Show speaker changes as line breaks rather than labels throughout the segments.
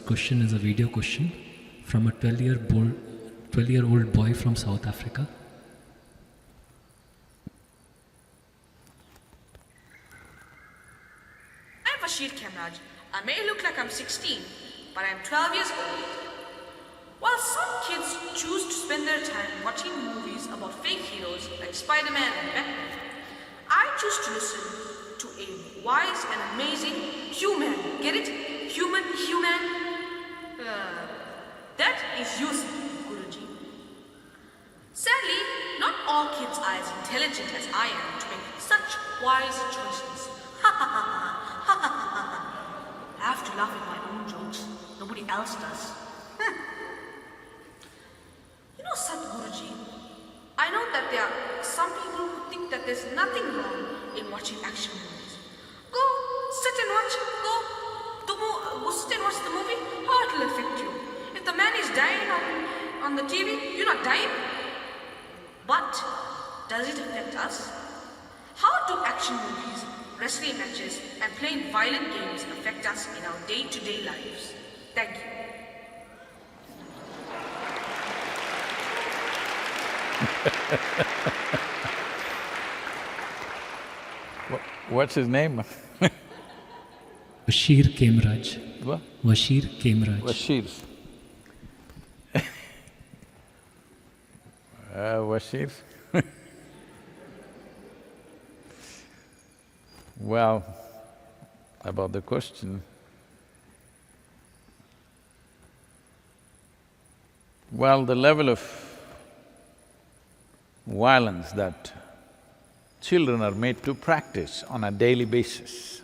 question is a video question from a 12-year-old boy from South Africa.
I'm Bashir Kemraj. I may look like I'm 16, but I'm 12 years old. While some kids choose to spend their time watching movies about fake heroes like Spider-Man and Batman, I choose to listen to a wise and amazing human. Get it? Human. That is you, Guruji. Sadly, not all kids are as intelligent as I am to make such wise choices. I have to laugh at my own jokes. Nobody else does. You know, Sadhguruji, I know that there are some people who think that there's nothing wrong in watching action movies. Go sit and watch. Go sit and watch the movie. How it will affect you? If the man is dying on the TV, you're not dying. But does it affect us? How do action movies, wrestling matches, and playing violent games affect us in our day-to-day lives? Thank you.
What's his name?
Bashir Kemraj.
What?
Bashir Kemraj.
Bashir. Bashir. Well, about the question, well, the level of violence that children are made to practice on a daily basis,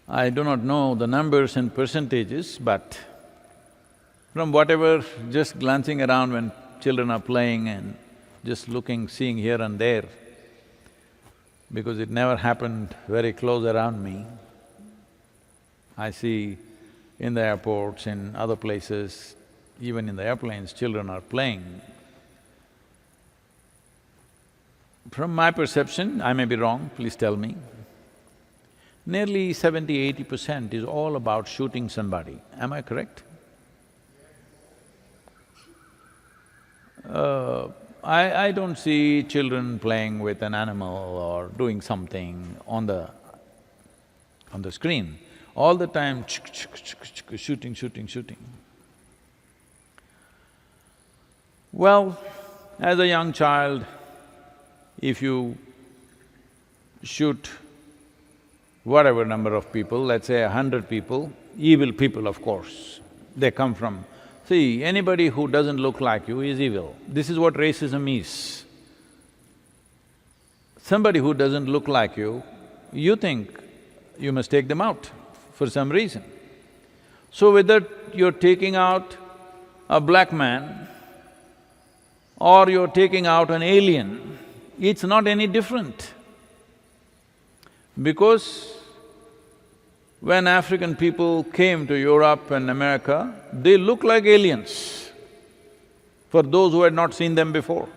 I do not know the numbers and percentages, but from whatever, just glancing around when children are playing and just looking, seeing here and there, because it never happened very close around me. I see in the airports, in other places, even in the airplanes, children are playing. From my perception, I may be wrong, please tell me, nearly 70–80% is all about shooting somebody. Am I correct? I don't see children playing with an animal or doing something on the screen. All the time, shooting. Well, as a young child, if you shoot whatever number of people, let's say 100 people, evil people of course, they come from… See, anybody who doesn't look like you is evil. This is what racism is. Somebody who doesn't look like you think you must take them out for some reason. So whether you're taking out a black man or you're taking out an alien, it's not any different. Because when African people came to Europe and America, they look like aliens for those who had not seen them before.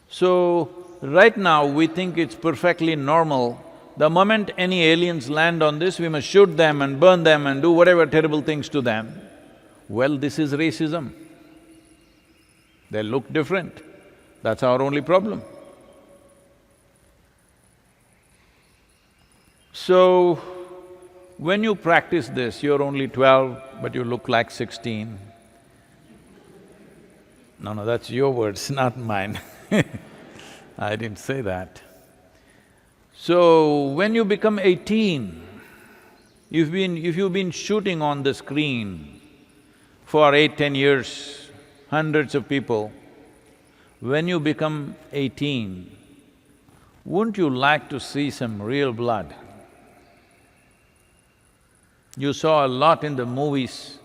So, right now we think it's perfectly normal. The moment any aliens land on this, we must shoot them and burn them and do whatever terrible things to them. Well, this is racism. They look different. That's our only problem. So, when you practice this, you're only 12, but you look like 16. No, that's your words, not mine. I didn't say that. So, when you become 18, if you've been shooting on the screen for 8–10 years, hundreds of people, when you become 18, wouldn't you like to see some real blood? You saw a lot in the movies.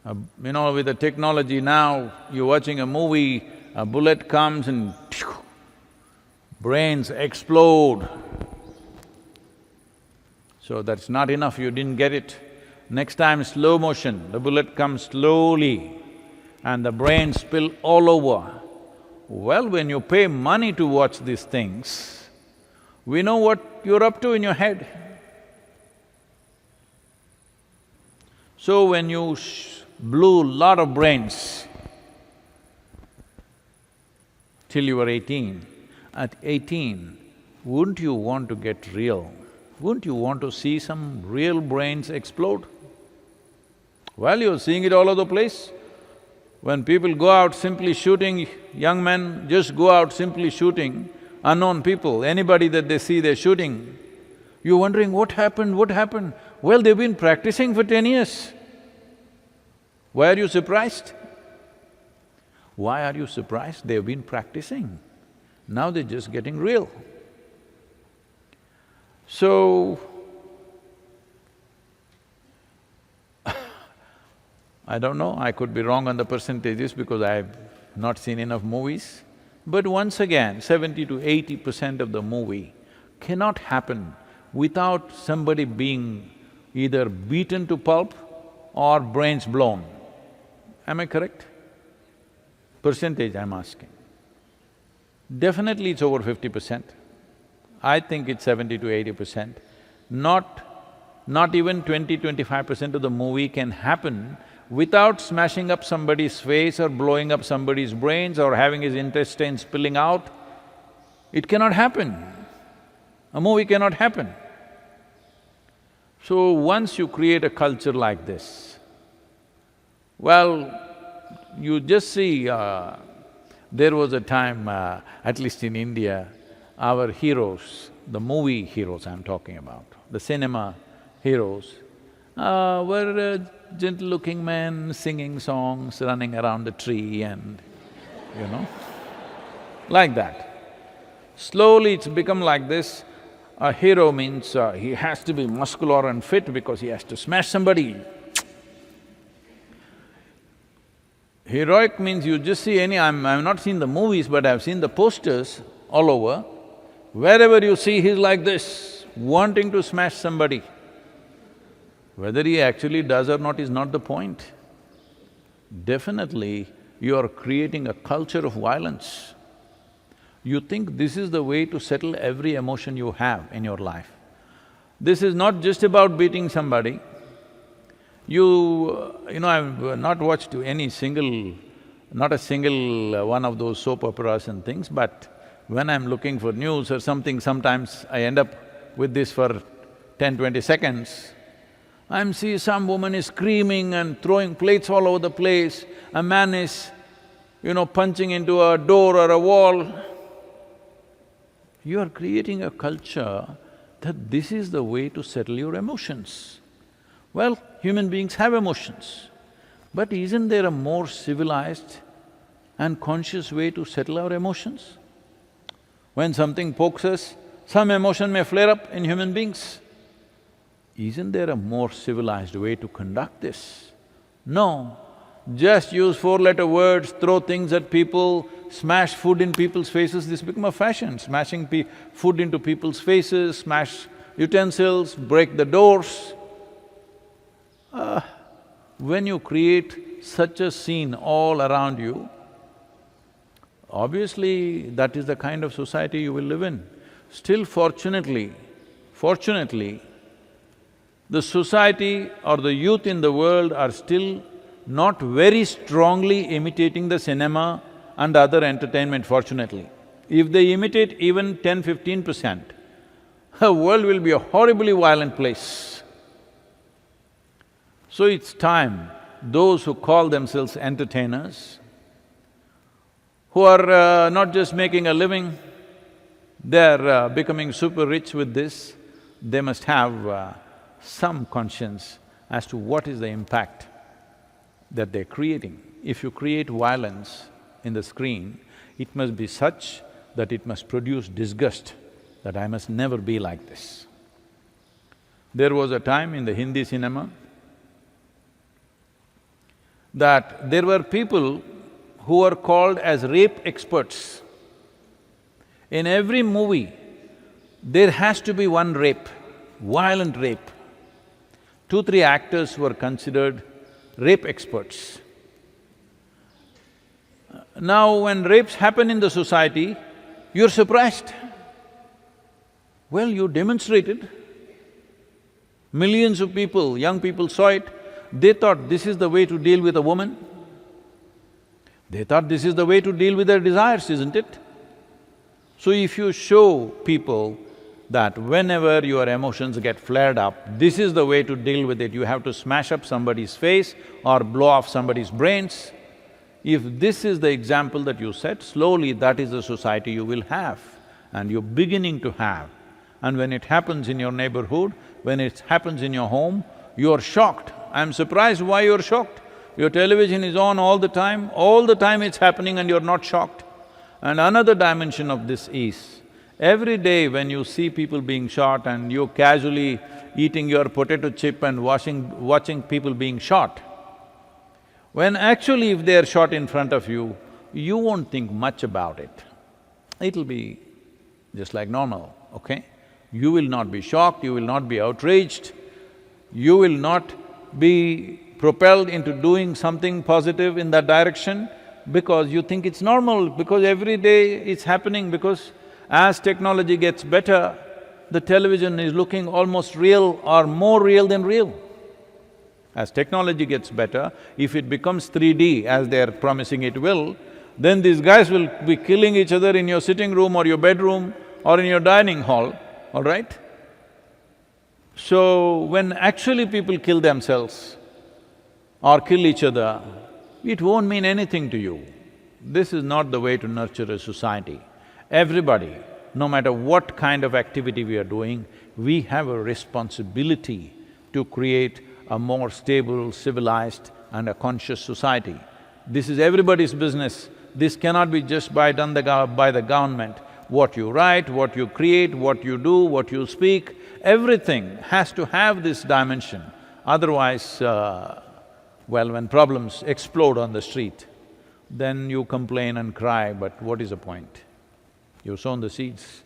With the technology now, you're watching a movie, a bullet comes and brains explode. So that's not enough, you didn't get it. Next time, slow motion, the bullet comes slowly and the brains spill all over. Well, when you pay money to watch these things, we know what you're up to in your head. So when you blew lot of brains till you were 18, at 18, wouldn't you want to get real? Wouldn't you want to see some real brains explode? Well, you're seeing it all over the place. When people go out simply shooting, young men just go out simply shooting unknown people, anybody that they see, they're shooting. You're wondering, what happened, what happened? Well, they've been practicing for 10 years. Why are you surprised? Why are you surprised? They've been practicing. Now they're just getting real. So, I don't know, I could be wrong on the percentages because I've not seen enough movies. But once again, 70 to 80% of the movie cannot happen without somebody being either beaten to pulp or brains blown. Am I correct? Percentage I'm asking. Definitely it's over 50%. I think it's 70 to 80%. Not even 20-25% of the movie can happen without smashing up somebody's face or blowing up somebody's brains or having his intestines spilling out. It cannot happen. A movie cannot happen. So once you create a culture like this, well, you just see, there was a time, at least in India, our heroes, the movie heroes I'm talking about, the cinema heroes, were gentle-looking men singing songs, running around the tree and, like that. Slowly it's become like this. A hero means he has to be muscular and fit because he has to smash somebody. Heroic means you just see I've not seen the movies, but I've seen the posters all over. Wherever you see, he's like this, wanting to smash somebody. Whether he actually does or not is not the point. Definitely, you are creating a culture of violence. You think this is the way to settle every emotion you have in your life. This is not just about beating somebody. I've not watched not a single one of those soap operas and things, but when I'm looking for news or something, sometimes I end up with this for 10-20 seconds. I'm see some woman is screaming and throwing plates all over the place, a man is, punching into a door or a wall. You are creating a culture that this is the way to settle your emotions. Well, human beings have emotions, but isn't there a more civilized and conscious way to settle our emotions? When something pokes us, some emotion may flare up in human beings. Isn't there a more civilized way to conduct this? No, just use four-letter words, throw things at people, smash food in people's faces, this become a fashion, smashing food into people's faces, smash utensils, break the doors. When you create such a scene all around you, obviously that is the kind of society you will live in. Still fortunately, the society or the youth in the world are still not very strongly imitating the cinema and other entertainment, fortunately. If they imitate even 10-15%, the world will be a horribly violent place. So it's time, those who call themselves entertainers, who are not just making a living, they're becoming super rich with this, they must have some conscience as to what is the impact that they're creating. If you create violence in the screen, it must be such that it must produce disgust, that I must never be like this. There was a time in the Hindi cinema that there were people who were called as rape experts. In every movie, there has to be one rape, violent rape. 2-3 actors were considered rape experts. Now when rapes happen in the society, you're surprised. Well, you demonstrated. Millions of people, young people saw it. They thought this is the way to deal with a woman. They thought this is the way to deal with their desires, isn't it? So if you show people that whenever your emotions get flared up, this is the way to deal with it, you have to smash up somebody's face or blow off somebody's brains. If this is the example that you set, slowly that is the society you will have and you're beginning to have. And when it happens in your neighborhood, when it happens in your home, you're shocked. I'm surprised why you're shocked. Your television is on all the time it's happening and you're not shocked. And another dimension of this is, every day when you see people being shot and you're casually eating your potato chip and watching people being shot, when actually if they're shot in front of you, you won't think much about it. It'll be just like normal, okay? You will not be shocked, you will not be outraged, you will not be propelled into doing something positive in that direction because you think it's normal, because every day it's happening, because as technology gets better, the television is looking almost real or more real than real. As technology gets better, if it becomes 3D as they're promising it will, then these guys will be killing each other in your sitting room or your bedroom or in your dining hall, all right? So, when actually people kill themselves or kill each other, it won't mean anything to you. This is not the way to nurture a society. Everybody, no matter what kind of activity we are doing, we have a responsibility to create a more stable, civilized and a conscious society. This is everybody's business. This cannot be just by the government. What you write, what you create, what you do, what you speak, everything has to have this dimension. Otherwise, well, when problems explode on the street, then you complain and cry, but what is the point? You've sown the seeds.